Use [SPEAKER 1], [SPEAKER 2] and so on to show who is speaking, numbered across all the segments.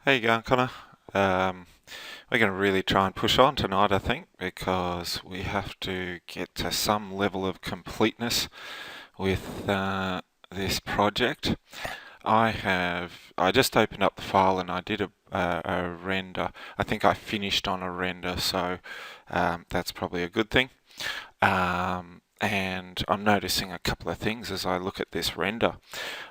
[SPEAKER 1] How you going, Connor? Um, we're going to really try and push on tonight, I think, because we have to get to some level of completeness with this project. I just opened up the file and I did a render. I think I finished on a render, so that's probably a good thing. And I'm noticing a couple of things as I look at this render.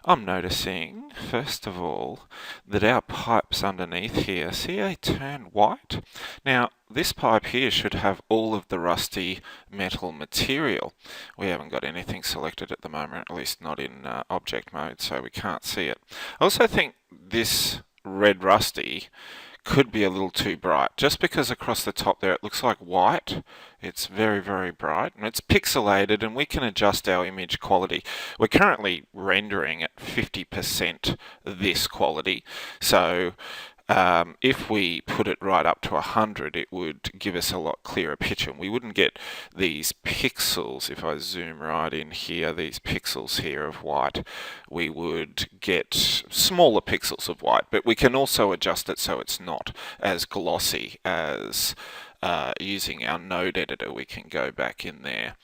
[SPEAKER 1] I'm noticing, first of all, that our pipes underneath here, see they turn white? Now, this pipe here should have all of the rusty metal material. We haven't got anything selected at the moment, at least not in object mode, so we can't see it. I also think this red rusty could be a little too bright. Just because across the top there it looks like white, it's very, very bright and it's pixelated, and we can adjust our image quality. We're currently rendering at 50% this quality, so if we put it right up to 100, it would give us a lot clearer picture. We wouldn't get these pixels. If I zoom right in here, these pixels here of white, we would get smaller pixels of white, but we can also adjust it so it's not as glossy as using our node editor. We can go back in there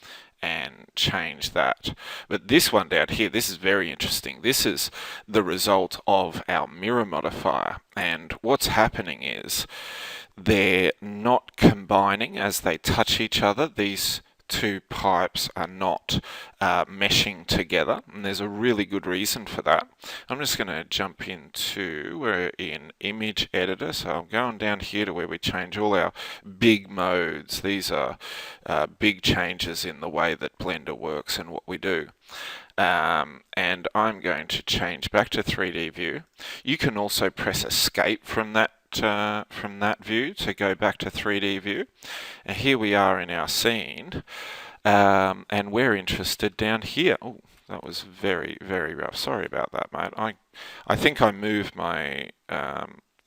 [SPEAKER 1] and change that. But this one down here, this is very interesting. This is the result of our mirror modifier, and what's happening is they're not combining as they touch each other. These two pipes are not meshing together, and there's a really good reason for that. I'm just going to jump into, we're in image editor, so I'm going down here to where we change all our big modes. These are big changes in the way that Blender works and what we do. And I'm going to change back to 3D view. You can also press escape from that view to go back to 3D view. And here we are in our scene, and we're interested down here. Oh, that was very, very rough. Sorry about that, mate. I think I moved my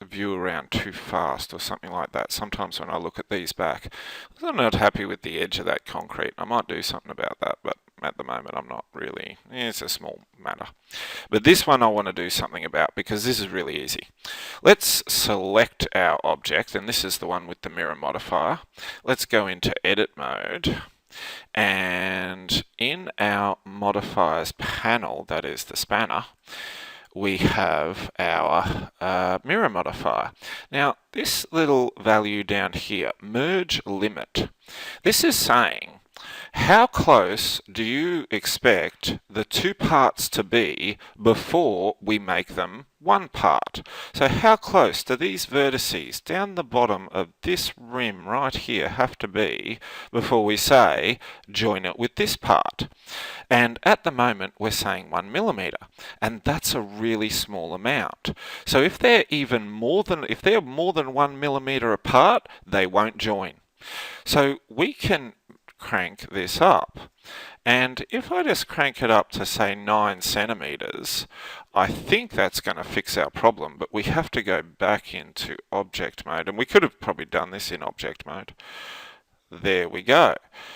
[SPEAKER 1] view around too fast or something like that. Sometimes when I look at these back, I'm not happy with the edge of that concrete. I might do something about that, but at the moment I'm not really. It's a small matter. But this one I want to do something about because this is really easy. Let's select our object, and this is the one with the mirror modifier. Let's go into edit mode, and in our modifiers panel, that is the spanner, we have our mirror modifier. Now, this little value down here, merge limit, this is saying how close do you expect the two parts to be before we make them one part? So how close do these vertices down the bottom of this rim right here have to be before we say join it with this part? And at the moment we're saying 1 millimeter, and that's a really small amount. So if they're more than 1 millimeter apart, they won't join. So we can crank this up, and if I just crank it up to say 9 centimeters, I think that's going to fix our problem. But we have to go back into object mode, and we could have probably done this in object mode. There we go.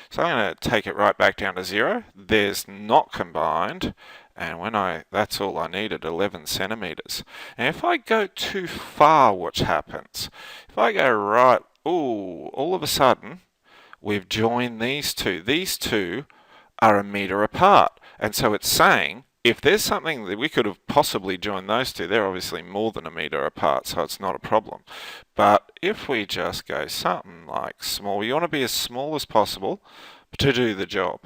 [SPEAKER 1] So I'm going to take it right back down to 0. There's not combined, and that's all I needed, 11 centimeters. And if I go too far, what happens? If I go right, all of a sudden we've joined these two. These two are 1 meter apart. And so it's saying if there's something that we could have possibly joined those two, they're obviously more than 1 meter apart, so it's not a problem. But if we just go something like small, you want to be as small as possible to do the job.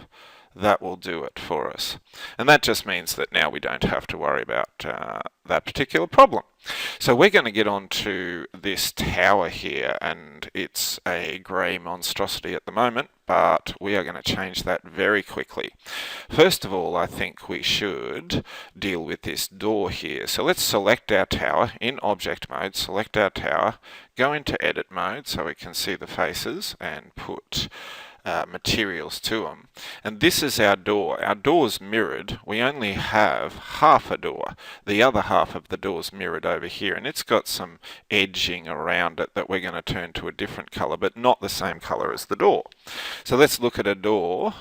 [SPEAKER 1] That will do it for us. And that just means that now we don't have to worry about that particular problem. So we're going to get on to this tower here, and it's a grey monstrosity at the moment, but we are going to change that very quickly. First of all, I think we should deal with this door here. So let's select our tower in object mode, select our tower, go into edit mode so we can see the faces, and put materials to them. And this is our door. Our door's mirrored. We only have half a door. The other half of the door's mirrored over here, and it's got some edging around it that we're going to turn to a different color, but not the same color as the door. So let's look at a door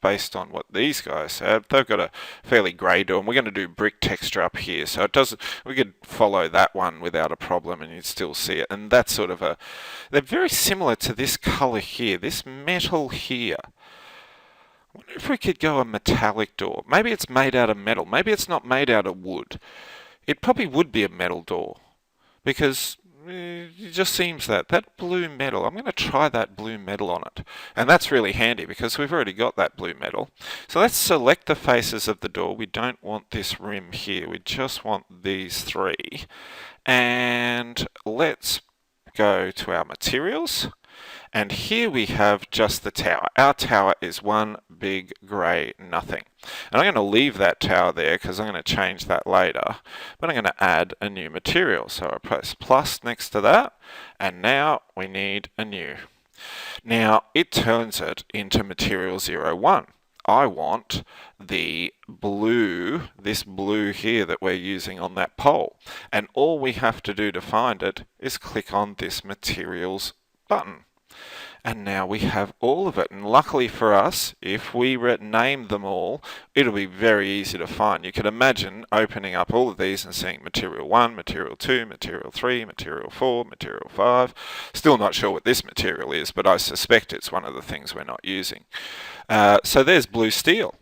[SPEAKER 1] based on what these guys have. They've got a fairly grey door, and we're going to do brick texture up here, so it doesn't. We could follow that one without a problem, and you'd still see it. And that's sort of a. They're very similar to this colour here, this metal here. I wonder if we could go a metallic door. Maybe it's made out of metal. Maybe it's not made out of wood. It probably would be a metal door, because it just seems that blue metal, I'm going to try that blue metal on it. And that's really handy because we've already got that blue metal. So let's select the faces of the door. We don't want this rim here. We just want these three. And let's go to our materials. And here we have just the tower. Our tower is one big grey nothing. And I'm going to leave that tower there because I'm going to change that later. But I'm going to add a new material. So I press plus next to that. And now we need a new. Now it turns it into material 01. I want the blue, this blue here that we're using on that pole. And all we have to do to find it is click on this materials button. And now we have all of it. And luckily for us, if we name them all, it'll be very easy to find. You could imagine opening up all of these and seeing material 1, material 2, material 3, material 4, material 5. Still not sure what this material is, but I suspect it's one of the things we're not using. So there's blue steel.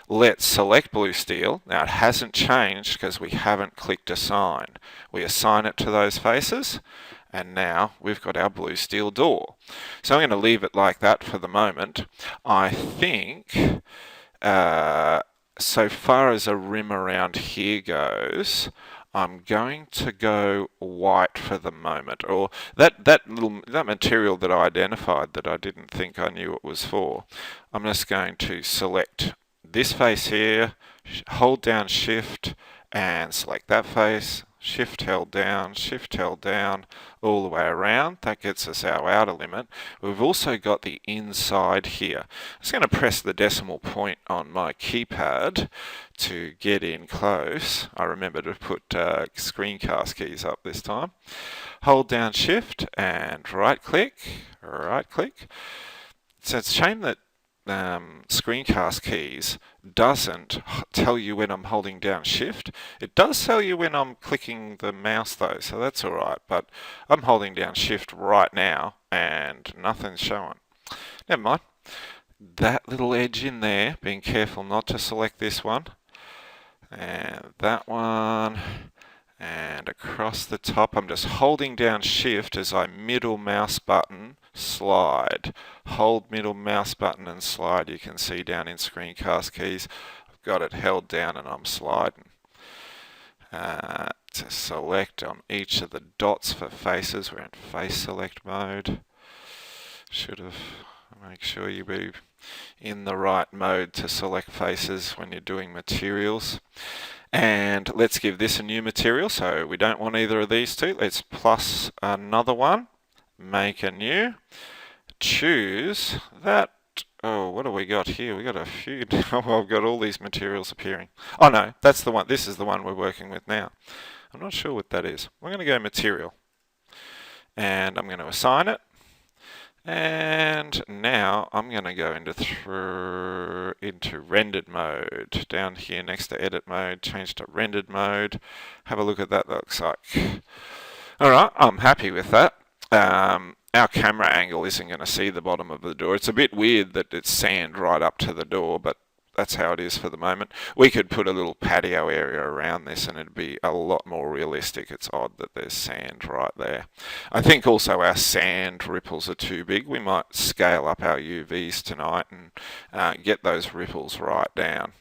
[SPEAKER 1] Let's select blue steel. Now it hasn't changed because we haven't clicked assign. We assign it to those faces. And now we've got our blue steel door. So I'm going to leave it like that for the moment. I think, so far as a rim around here goes, I'm going to go white for the moment. Or that material that I identified that I didn't think I knew it was for. I'm just going to select this face here, hold down Shift, and select that face. Shift held down, all the way around. That gets us our outer limit. We've also got the inside here. I'm just going to press the decimal point on my keypad to get in close. I remember to put screencast keys up this time. Hold down Shift and right click. So it's a shame that screencast keys doesn't tell you when I'm holding down Shift. It does tell you when I'm clicking the mouse though, so that's alright, but I'm holding down Shift right now and nothing's showing. Never mind. That little edge in there, being careful not to select this one, and that one, and across the top I'm just holding down Shift as I middle mouse button slide. Hold middle mouse button and slide. You can see down in screencast keys I've got it held down and I'm sliding. To select on each of the dots for faces. We're in face select mode. Make sure you be in the right mode to select faces when you're doing materials. And let's give this a new material, so we don't want either of these two. Let's plus another one, make a new, choose that. Oh, what do we got here? We got a few. Oh, I've got all these materials appearing. Oh no, that's the one. This is the one we're working with now. I'm not sure what that is. We're going to go material. And I'm going to assign it. And now I'm going to go into rendered mode. Down here next to edit mode, change to rendered mode. Have a look at that looks like. Alright, I'm happy with that. Our camera angle isn't going to see the bottom of the door. It's a bit weird that it's sand right up to the door, but that's how it is for the moment. We could put a little patio area around this and it'd be a lot more realistic. It's odd that there's sand right there. I think also our sand ripples are too big. We might scale up our UVs tonight and get those ripples right down.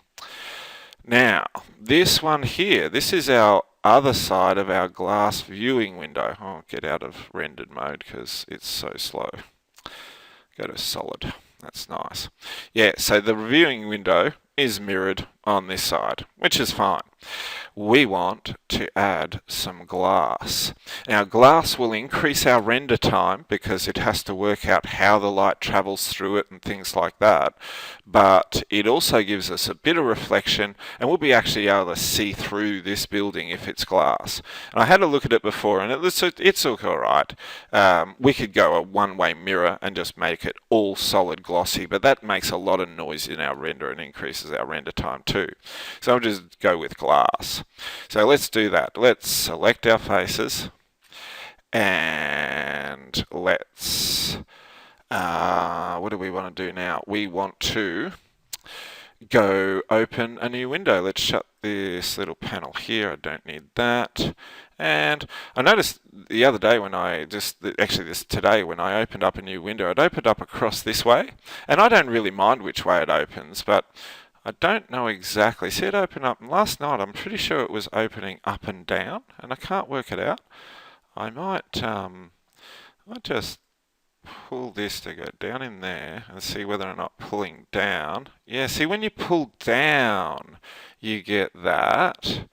[SPEAKER 1] Now, this one here, this is our other side of our glass viewing window. I'll get out of rendered mode because it's so slow. Go to solid. That's nice. Yeah, so the viewing window is mirrored on this side, which is fine. We want to add some glass. Now, glass will increase our render time because it has to work out how the light travels through it and things like that. But it also gives us a bit of reflection, and we'll be actually able to see through this building if it's glass. And I had a look at it before, and it's look alright. We could go a one-way mirror and just make it all solid glossy, but that makes a lot of noise in our render and increases our render time too. So I'll just go with glass. So let's do that. Let's select our faces and let's, what do we want to do now? We want to go open a new window. Let's shut this little panel here. I don't need that. And I noticed the other day when today when I opened up a new window, it opened up across this way. And I don't really mind which way it opens, but I don't know exactly. See it open up, and last night I'm pretty sure it was opening up and down, and I can't work it out. I might just pull this to go down in there and see whether or not pulling down. Yeah, see when you pull down, you get that.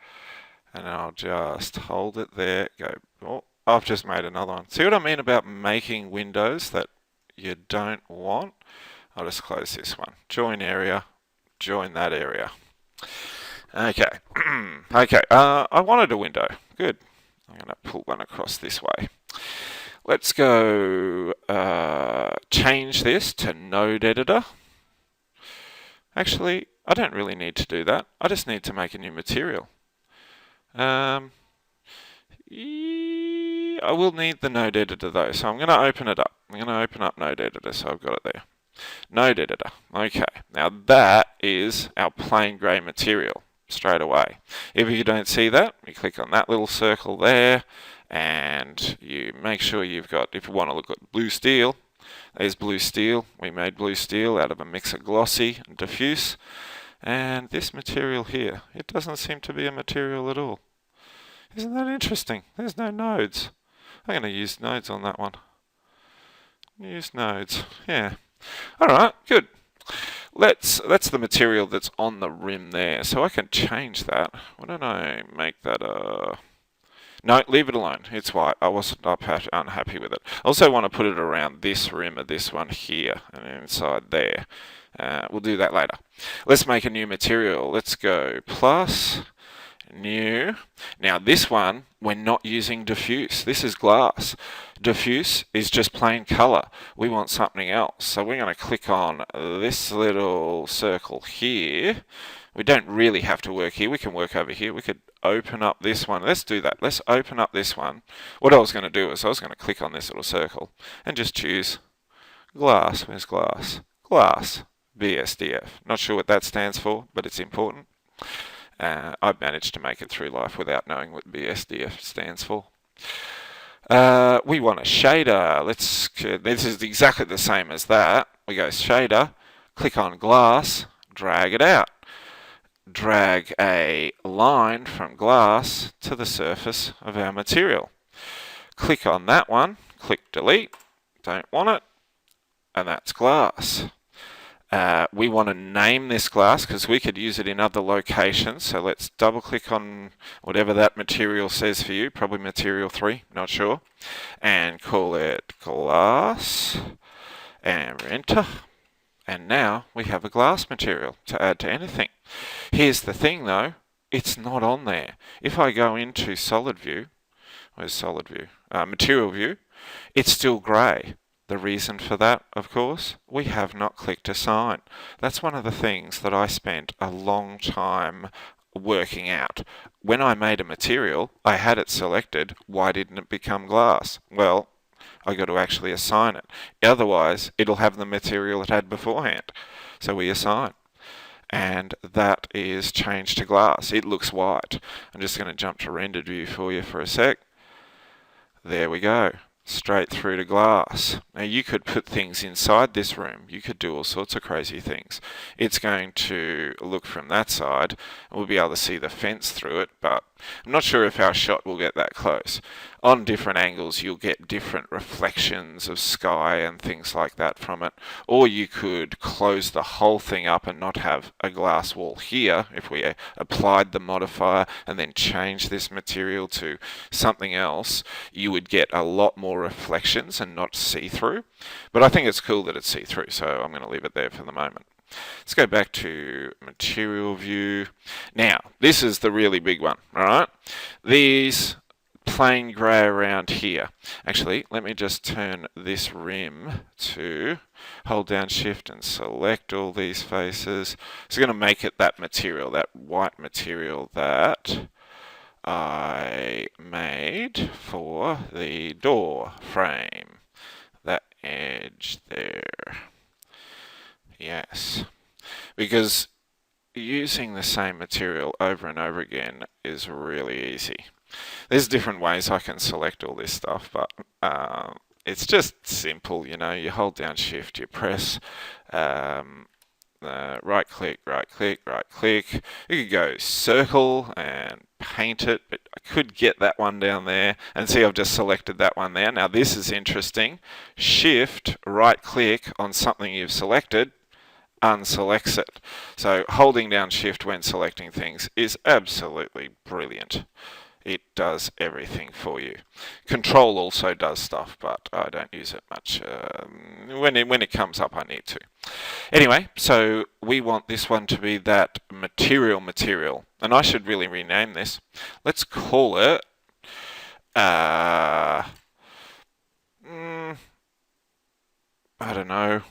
[SPEAKER 1] And I'll just hold it there, go, oh, I've just made another one. See what I mean about making windows that you don't want? I'll just close this one. Join area. Join that area. Okay. Okay. I wanted a window. Good. I'm going to pull one across this way. Let's go change this to node editor. Actually, I don't really need to do that. I just need to make a new material. I will need the node editor though, so I'm going to open it up. I'm going to open up node editor, so I've got it there. Node editor. Okay, now that is our plain grey material straight away. If you don't see that, you click on that little circle there, and you make sure you've got, if you want to look at blue steel, there's blue steel. We made blue steel out of a mix of glossy and diffuse. And this material here, it doesn't seem to be a material at all. Isn't that interesting? There's no nodes. I'm going to use nodes on that one. Use nodes. Yeah. Alright, good. That's the material that's on the rim there. So I can change that. Why don't I make that No, leave it alone. It's white. I wasn't unhappy with it. I also want to put it around this rim of this one here and inside there. We'll do that later. Let's make a new material. Let's go plus, new. Now this one, we're not using diffuse. This is glass. Diffuse is just plain color. We want something else. So we're going to click on this little circle here. We don't really have to work here. We can work over here. We could open up this one. Let's do that. Let's open up this one. What I was going to do is I was going to click on this little circle and just choose glass. Where's glass? Glass. BSDF. Not sure what that stands for, but it's important. I've managed to make it through life without knowing what BSDF stands for. We want a shader. This is exactly the same as that. We go shader, click on glass, drag it out. Drag a line from glass to the surface of our material. Click on that one, click delete, don't want it, and that's glass. We want to name this glass because we could use it in other locations. So let's double click on whatever that material says for you, probably material 3, not sure, and call it glass and enter. And now we have a glass material to add to anything. Here's the thing though, it's not on there. If I go into solid view, where's solid view? Material view, it's still grey. The reason for that, of course, we have not clicked assign. That's one of the things that I spent a long time working out. When I made a material, I had it selected. Why didn't it become glass? Well, I got to actually assign it. Otherwise, it'll have the material it had beforehand. So we assign. And that is changed to glass. It looks white. I'm just going to jump to rendered view for you for a sec. There we go. Straight through to glass. Now you could put things inside this room. You could do all sorts of crazy things. It's going to look from that side. We'll be able to see the fence through it, but I'm not sure if our shot will get that close. On different angles, you'll get different reflections of sky and things like that from it. Or you could close the whole thing up and not have a glass wall here if we applied the modifier and then change this material to something else. You would get a lot more reflections and not see-through. But I think it's cool that it's see-through, so I'm going to leave it there for the moment. Let's go back to material view. Now, this is the really big one, all right? These plain grey around here. Actually, let me just turn this rim to hold down shift and select all these faces. It's going to make it that material, that white material that I made for the door frame. That edge there. Yes, because using the same material over and over again is really easy. There's different ways I can select all this stuff, but it's just simple, you know. You hold down shift, you press right click, right click, right click. You could go circle and paint it, but I could get that one down there, and see I've just selected that one there. Now this is interesting. Shift, right click on something you've selected, unselects it. So holding down shift when selecting things is absolutely brilliant. It does everything for you. Control also does stuff, but I don't use it much. When it comes up, I need to. Anyway, so we want this one to be that material, and I should really rename this. Let's call it I don't know,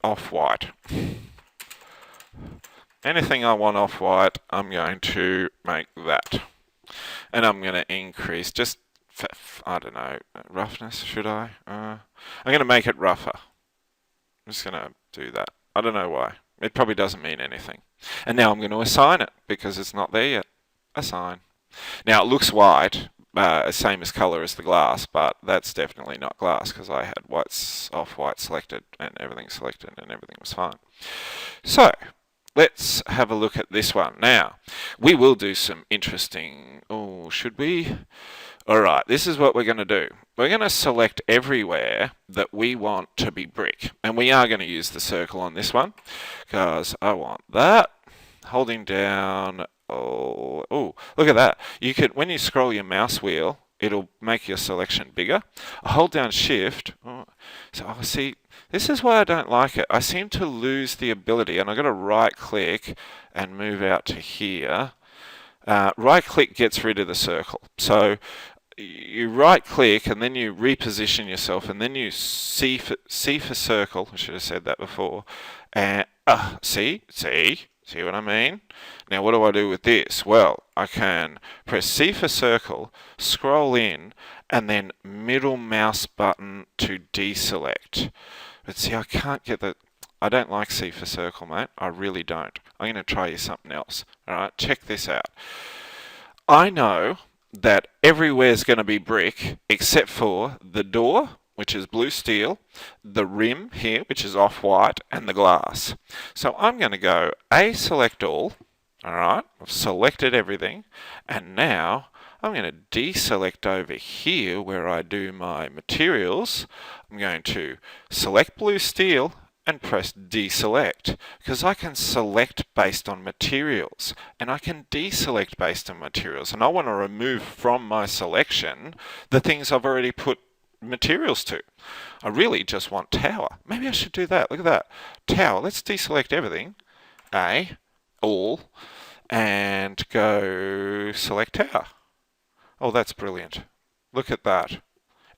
[SPEAKER 1] off-white. Anything I want off-white, I'm going to make that. And I'm going to increase just, I don't know, roughness, should I? I'm going to make it rougher. I'm just going to do that. I don't know why. It probably doesn't mean anything. And now I'm going to assign it, because it's not there yet. Assign. Now it looks white, same as color as the glass, but that's definitely not glass, because I had off-white selected, and everything selected, and everything was fine. So, let's have a look at this one. Now, we will do some interesting... Oh, should we? Alright, this is what we're going to do. We're going to select everywhere that we want to be brick. And we are going to use the circle on this one, because I want that. Holding down... Oh, look at that. You could, when you scroll your mouse wheel, it'll make your selection bigger. I hold down shift. So see, this is why I don't like it. I seem to lose the ability, and I've got to right click and move out to here. Right click gets rid of the circle. So you right click and then you reposition yourself, and then you C for circle. I should have said that before. And see what I mean? Now what do I do with this? Well, I can press C for circle, scroll in, and then middle mouse button to deselect. But see, I can't get the... I don't like C for circle, mate. I really don't. I'm going to try you something else. Alright, check this out. I know that everywhere's going to be brick except for the door, which is blue steel, the rim here, which is off-white, and the glass. So I'm going to go select all. Alright, I've selected everything, and now I'm going to deselect over here where I do my materials. I'm going to select blue steel and press deselect, because I can select based on materials and I can deselect based on materials, and I want to remove from my selection the things I've already put materials to. I really just want tower. Maybe I should do that. Look at that. Tower. Let's deselect everything. All, and go select tower. Oh, that's brilliant. Look at that.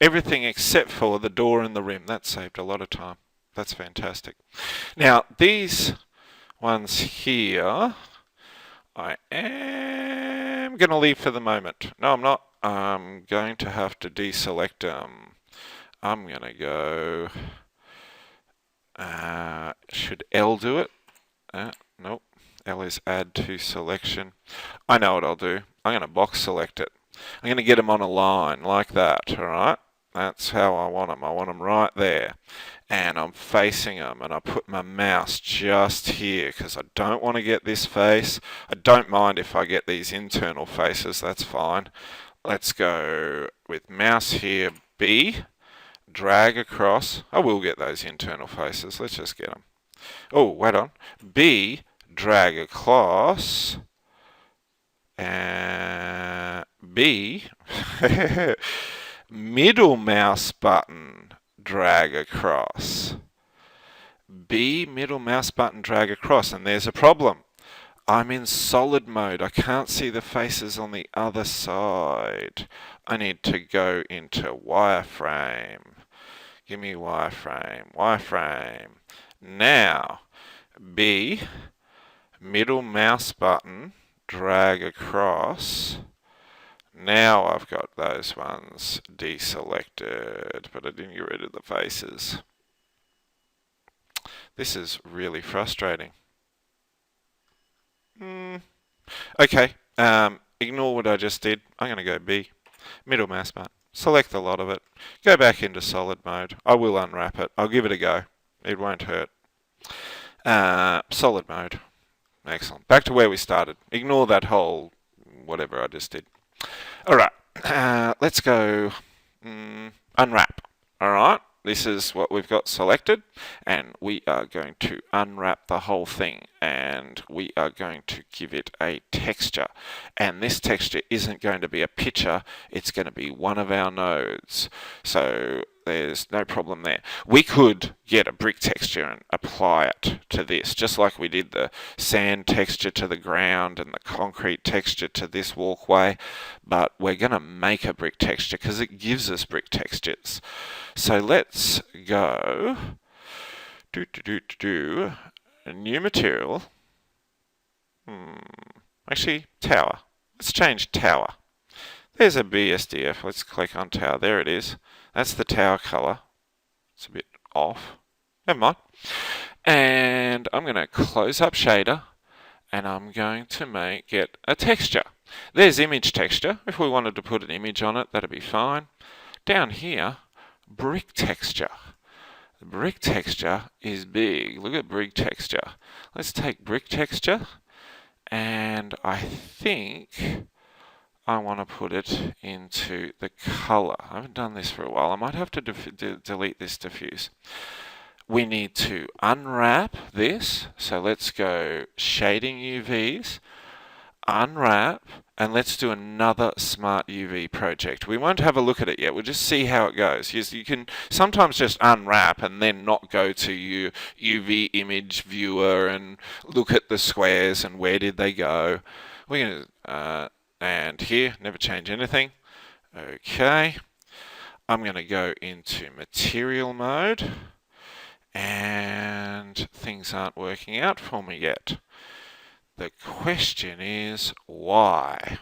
[SPEAKER 1] Everything except for the door and the rim. That saved a lot of time. That's fantastic. Now, these ones here, I am going to leave for the moment. No, I'm not. I'm going to have to deselect them. I'm going to go... should L do it? Nope. L is add to selection. I know what I'll do. I'm going to box select it. I'm going to get them on a line like that, alright? That's how I want them. I want them right there. and I'm facing them, and I put my mouse just here because I don't want to get this face. I don't mind if I get these internal faces, that's fine. Let's go with mouse here, B, drag across. I will get those internal faces, let's just get them. Oh, wait on. B, drag across, and B, middle mouse button, drag across. B, middle mouse button, drag across, and there's a problem. I'm in solid mode. I can't see the faces on the other side. I need to go into wireframe. Give me wireframe, wireframe. Now, B, middle mouse button, drag across. Now I've got those ones deselected, but I didn't get rid of the faces. This is really frustrating. Okay, ignore what I just did. I'm going to go B, middle mouse button. Select a lot of it. Go back into solid mode. I will unwrap it. I'll give it a go. It won't hurt. Solid mode. Excellent. Back to where we started. Ignore that whole whatever I just did. Alright, let's go unwrap. Alright, this is what we've got selected, and we are going to unwrap the whole thing, and we are going to give it a texture. And this texture isn't going to be a picture, it's going to be one of our nodes. So there's no problem there. We could get a brick texture and apply it to this, just like we did the sand texture to the ground and the concrete texture to this walkway, but we're going to make a brick texture because it gives us brick textures. So let's go a new material. Actually, tower. Let's change tower. There's a BSDF. Let's click on tower. There it is. That's the tower color. It's a bit off. Never mind. And I'm going to close up shader, and I'm going to get a texture. There's image texture. If we wanted to put an image on it, that'd be fine. Down here, brick texture. The brick texture is big. Look at brick texture. Let's take brick texture, and I think I want to put it into the color. I haven't done this for a while. I might have to delete this diffuse. We need to unwrap this. So let's go shading UVs, unwrap, and let's do another smart UV project. We won't have a look at it yet. We'll just see how it goes. You can sometimes just unwrap and then not go to your UV image viewer and look at the squares and where did they go. We're going to and here, never change anything. Okay, I'm going to go into material mode, and things aren't working out for me yet. The question is why?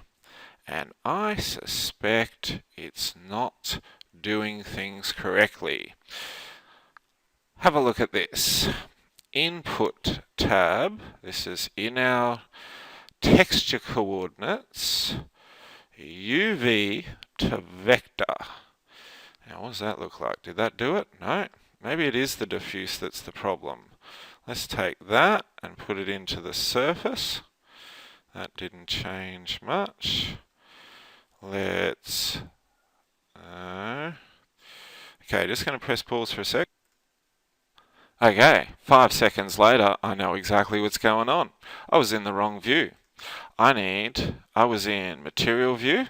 [SPEAKER 1] And I suspect it's not doing things correctly. Have a look at this. Input tab. This is in our texture coordinates, UV to vector. Now what does that look like? Did that do it? No. Maybe it is the diffuse that's the problem. Let's take that and put it into the surface. That didn't change much. Let's okay, just going to press pause for a sec. Okay, 5 seconds later, I know exactly what's going on. I was in the wrong view. I was in material view,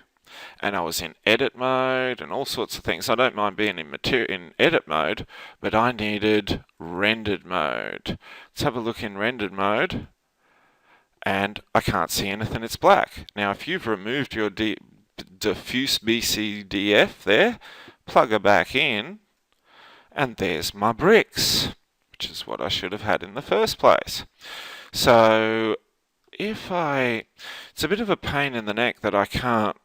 [SPEAKER 1] and I was in edit mode and all sorts of things. I don't mind being in edit mode, but I needed rendered mode. Let's have a look in rendered mode, and I can't see anything, it's black. Now if you've removed your diffuse BCDF there, plug her back in, and there's my bricks, which is what I should have had in the first place. So it's a bit of a pain in the neck that I can't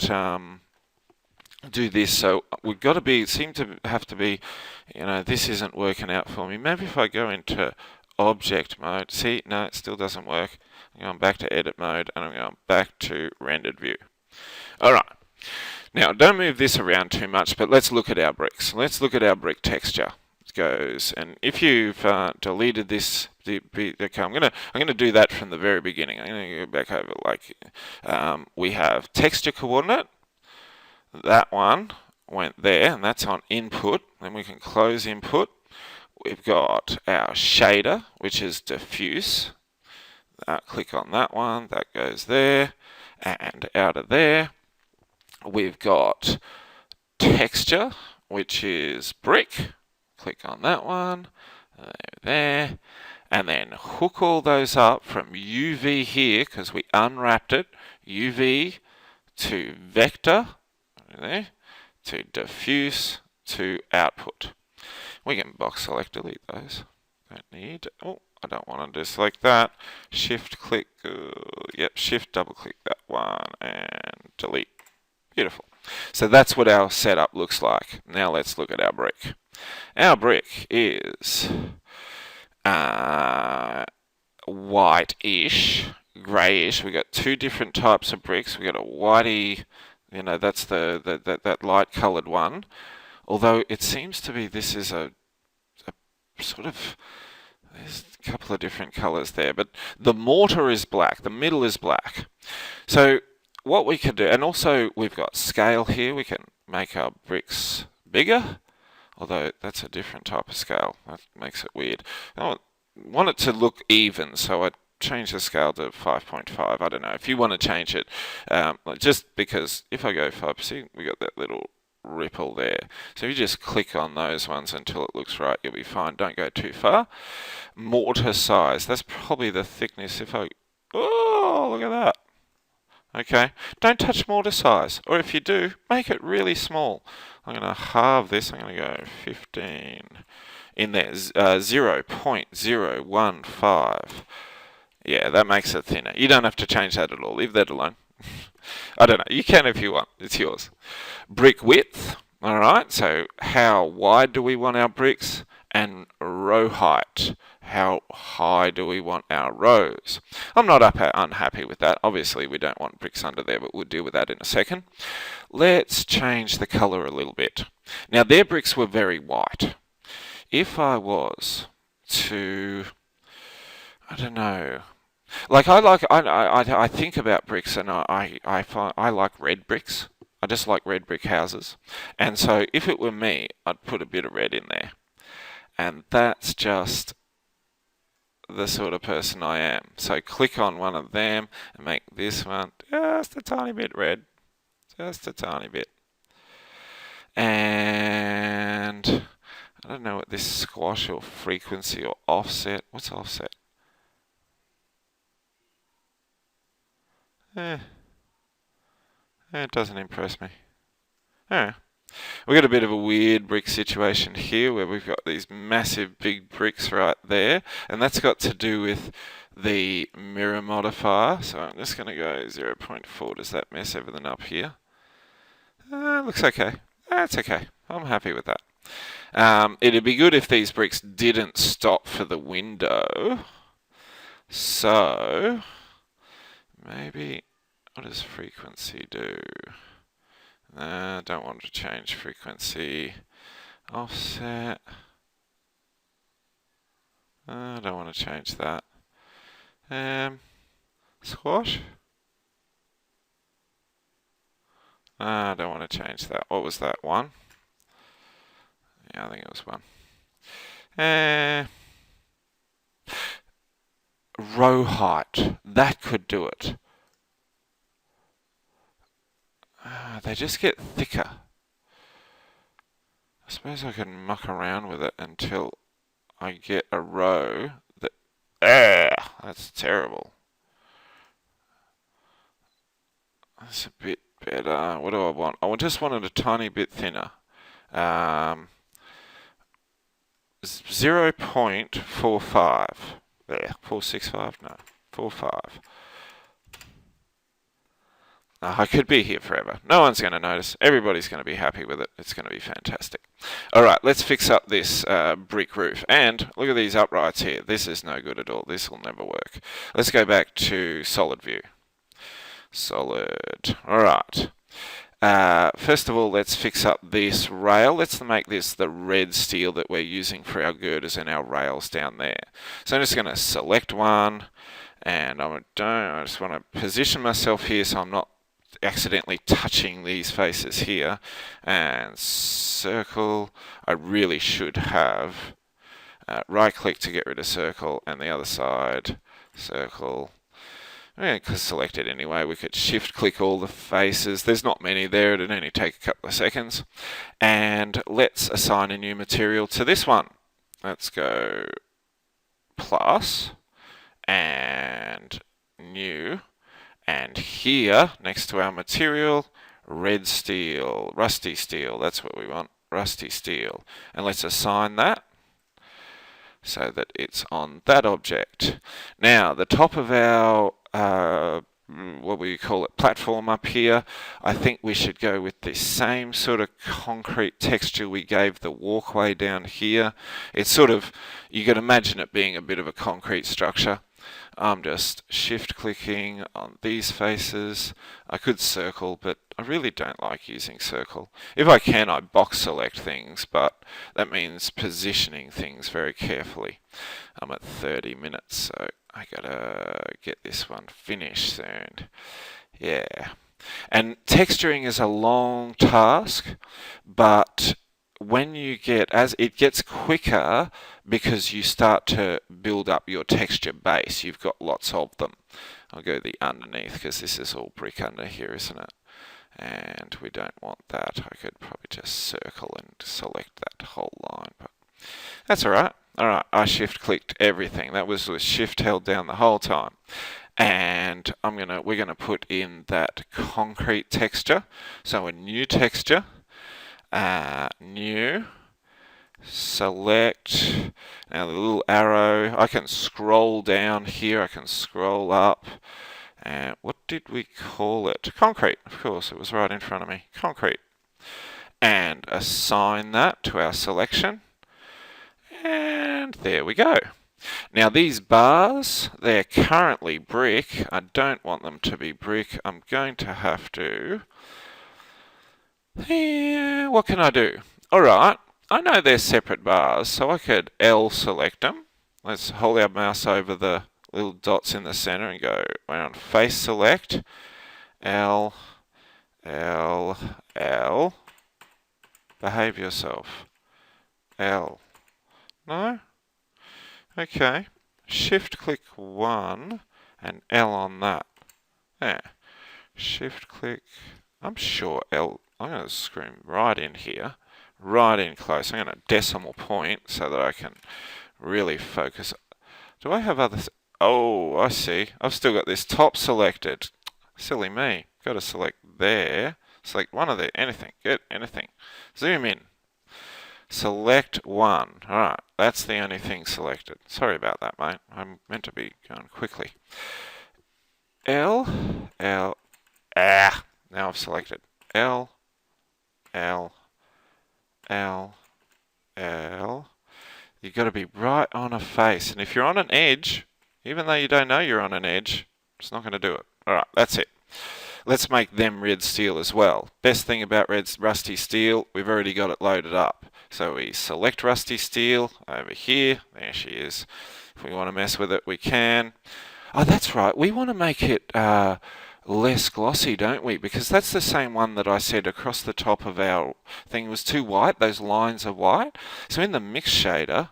[SPEAKER 1] do this, so we've got to seem to have to be, this isn't working out for me. Maybe if I go into object mode, see, no, it still doesn't work. I'm going back to edit mode, and I'm going back to rendered view. Alright, now don't move this around too much, but let's look at our bricks. Let's look at our brick texture. goes, and if you've deleted this, okay, I'm gonna do that from the very beginning. I'm gonna go back over, like, we have texture coordinate. That one went there, and that's on input. Then we can close input. We've got our shader, which is diffuse. Click on that one, that goes there, and out of there. We've got texture, which is brick. Click on that one, there, and then hook all those up from UV here, because we unwrapped it, UV to vector, there, to diffuse, to output. We can box select, delete those. Don't need, oh, I don't want to just like that. Shift click, shift double click that one and delete. Beautiful. So that's what our setup looks like. Now let's look at our brick. Our brick is white-ish, greyish. We've got two different types of bricks. We've got a whitey, that's that light-coloured one. Although it seems to be this is a sort of, there's a couple of different colours there, but the mortar is black, the middle is black. So what we can do, and also we've got scale here, we can make our bricks bigger, although that's a different type of scale, that makes it weird. I want it to look even, so I change the scale to 5.5, I don't know, if you want to change it, just because if I go 5%, we got that little ripple there. So if you just click on those ones until it looks right, you'll be fine. Don't go too far. Mortar size, that's probably the thickness. Oh, look at that. Okay, don't touch mortar size, or if you do, make it really small. I'm going to halve this. I'm going to go 15 in there, 0.015. Yeah, that makes it thinner. You don't have to change that at all. Leave that alone. I don't know. You can if you want. It's yours. Brick width. All right. So how wide do we want our bricks? And row height. How high do we want our rows? I'm not unhappy with that. Obviously, we don't want bricks under there, but we'll deal with that in a second. Let's change the color a little bit. Now, their bricks were very white. If I was to, I don't know. Like I think about bricks, and I find I like red bricks. I just like red brick houses, and so if it were me, I'd put a bit of red in there, and that's just the sort of person I am. So click on one of them and make this one just a tiny bit red, just a tiny bit, and I don't know what this squash or frequency or offset. What's offset? It doesn't impress me. We've got a bit of a weird brick situation here where we've got these massive big bricks right there, and that's got to do with the mirror modifier. So I'm just going to go 0.4. Does that mess everything up here? Looks okay. That's okay. I'm happy with that. It'd be good if these bricks didn't stop for the window. So maybe, what does frequency do? Don't want to change frequency. Offset. I don't want to change that. Squash. I don't want to change that. What was that, 1? Yeah, I think it was 1. Row height. That could do it. They just get thicker. I suppose I can muck around with it until I get a row that... that's terrible. That's a bit better. What do I want? I just want it a tiny bit thinner. 0.45. There, 465? No, 45. I could be here forever. No one's going to notice. Everybody's going to be happy with it. It's going to be fantastic. All right, let's fix up this brick roof. And look at these uprights here. This is no good at all. This will never work. Let's go back to solid view. Solid. All right. First of all, let's fix up this rail. Let's make this the red steel that we're using for our girders and our rails down there. So I'm just going to select one, and I just want to position myself here so I'm not accidentally touching these faces here, and circle. I really should have right click to get rid of circle, and the other side circle. Yeah, because select it anyway. We could shift click all the faces. There's not many there. It'd only take a couple of seconds. And let's assign a new material to this one. Let's go plus and new. And here, next to our material, red steel, rusty steel. That's what we want, rusty steel. And let's assign that so that it's on that object. Now, the top of our what we call it, platform up here, I think we should go with the same sort of concrete texture we gave the walkway down here. It's sort of, you can imagine it being a bit of a concrete structure. I'm just shift clicking on these faces. I could circle, but I really don't like using circle. If I can, I box select things, but that means positioning things very carefully. I'm at 30 minutes, so I gotta get this one finished soon. Yeah. And texturing is a long task, but when you get, as it gets quicker because you start to build up your texture base, you've got lots of them. I'll go the underneath because this is all brick under here, isn't it? And we don't want that. I could probably just circle and select that whole line, but that's alright. Alright, I shift clicked everything. That was with shift held down the whole time. And we're gonna put in that concrete texture. So a new texture. New, select, now the little arrow, I can scroll down here, I can scroll up, and what did we call it? Concrete, of course, it was right in front of me, concrete. And assign that to our selection, and there we go. Now these bars, they're currently brick, I don't want them to be brick, I'm going to have to... Yeah, what can I do? Alright, I know they're separate bars, so I could L select them. Let's hold our mouse over the little dots in the center and go around face select. L, L, L. Behave yourself. L. No? Okay. Shift click 1 and L on that. Yeah. Shift click. I'm sure L. I'm going to scream right in here, right in close. I'm going to decimal point so that I can really focus. Do I have other... Oh, I see. I've still got this top selected. Silly me. Got to select there. Select one of the... Anything. Get anything. Zoom in. Select one. Alright, that's the only thing selected. Sorry about that, mate. I'm meant to be going quickly. L, L, now I've selected L, L, L, L. You've got to be right on a face. And if you're on an edge, even though you don't know you're on an edge, it's not going to do it. Alright, that's it. Let's make them red steel as well. Best thing about rusty steel, we've already got it loaded up. So we select rusty steel over here. There she is. If we want to mess with it, we can. Oh, that's right. We want to make it less glossy, don't we? Because that's the same one that I said across the top of our thing was too white. Those lines are white. So in the mix shader,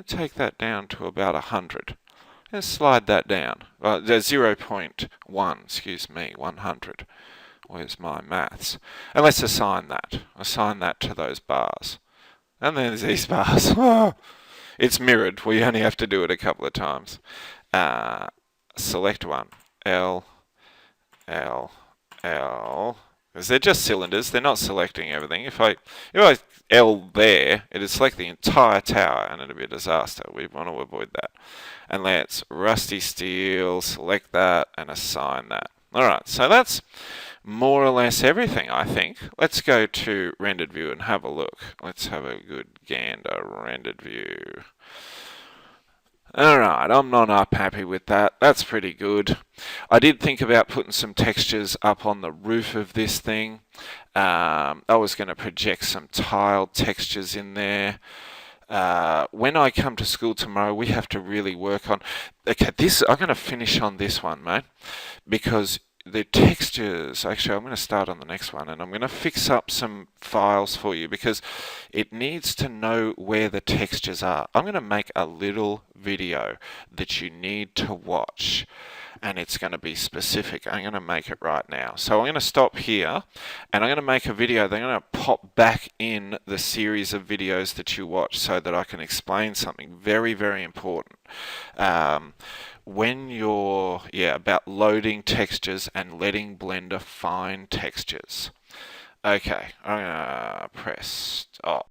[SPEAKER 1] take that down to about 100. And slide that down. 0.1, excuse me, 100. Where's my maths? And let's assign that. Assign that to those bars. And then there's these bars. It's mirrored. We only have to do it a couple of times. Select one. L, L, L. Because they're just cylinders. They're not selecting everything. If I L there, it'd select the entire tower and it'd be a disaster. We want to avoid that. And let's rusty steel, select that and assign that. Alright, so that's more or less everything, I think. Let's go to rendered view and have a look. Let's have a good gander rendered view. Alright, I'm not up happy with that. That's pretty good. I did think about putting some textures up on the roof of this thing. I was going to project some tiled textures in there. When I come to school tomorrow, we have to really work on. Okay, I'm going to finish on this one, mate, because the textures. Actually, I'm going to start on the next one, and I'm going to fix up some files for you because it needs to know where the textures are. I'm going to make a little video that you need to watch, and it's going to be specific. I'm going to make it right now. So I'm going to stop here, and I'm going to make a video. They're going to pop back in the series of videos that you watch so that I can explain something very, very important. When you're, about loading textures and letting Blender find textures. Okay, I'm going to press stop.